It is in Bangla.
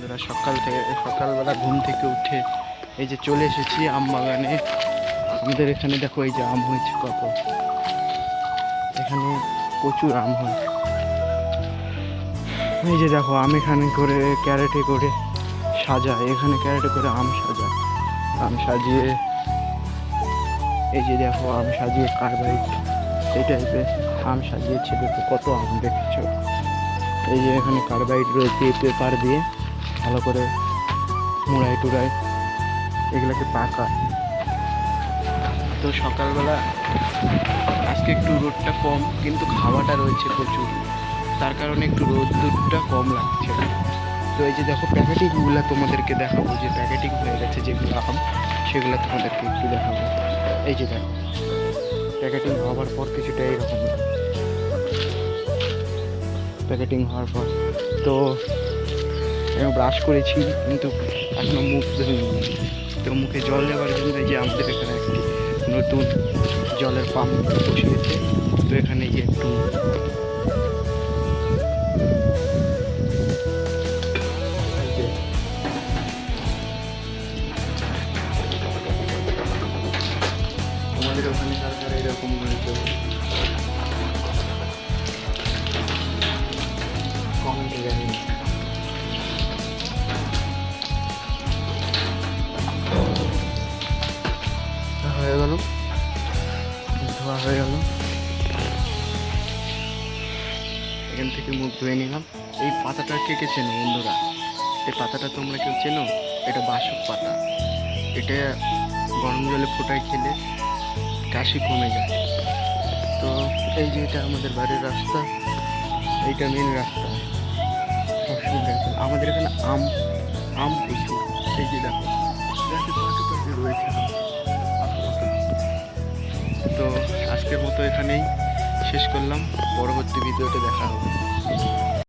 বন্ধুরা সকালবেলা ঘুম থেকে উঠে এই যে চলে এসেছি আম বাগানে। আমাদের এখানে দেখো এই যে আম হয়েছে কত, এখানে প্রচুর আম হয়। এই যে দেখো আম এখানে করে ক্যারেটে করে সাজায়, এখানে ক্যারেটে করে আম সাজায়, আম সাজিয়ে এই যে দেখো আম সাজিয়ে কার্বাইড এই টাইপের আম সাজিয়েছে। দেখো কত আম দেখছো, এই যে এখানে কার্বাইড রয়েছে পেপার দিয়ে ভালো করে মুড়াই টুড়াই এগুলোকে পাকা। তো সকালবেলা আজকে একটু রোদটা কম কিন্তু খাওয়াটা রয়েছে প্রচুর, তার কারণে একটু রোদটা কম লাগছে। তো এই যে দেখো প্যাকেটিংগুলো তোমাদেরকে দেখাবো, যে প্যাকেটিং হয়ে গেছে যেগুলো আম সেগুলো তোমাদেরকে একটু দেখাবো। এই যে দেখো প্যাকেটিং হওয়ার পর কিছুটা এইরকম প্যাকেটিং হওয়ার পর। তো আমি ব্রাশ করেছি কিন্তু এখনো মুখ ধুইনি। তো মুখে জল দেওয়ার জন্য যে আমাদের এখানে একটি নতুন জলের পাম্প বসিয়েছে। তো এখানে গিয়ে একটু আমাদের ওখানে সরকার এরকম হয়েছে কমেন্টে জানি হয়ে গেল, ধোয়া হয়ে গেল। এখান থেকে মুখ ধুয়ে নিলাম। এই পাতাটা কে কে চেনো বন্ধুরা? এই পাতাটা তোমরা কেউ চেনো? এটা বাসক পাতা। এটা গরম জলে ফোটায় খেলে কাশি কমে যায়। তো এই যে এটা আমাদের বাড়ির রাস্তা, এইটা মেন রাস্তা। আমাদের এখানে আম প্রচুর। এই যে দেখো গাছে রয়েছে। তো আজকের মতো এখানেই শেষ করলাম, পরবর্তী ভিডিওতে দেখা হবে।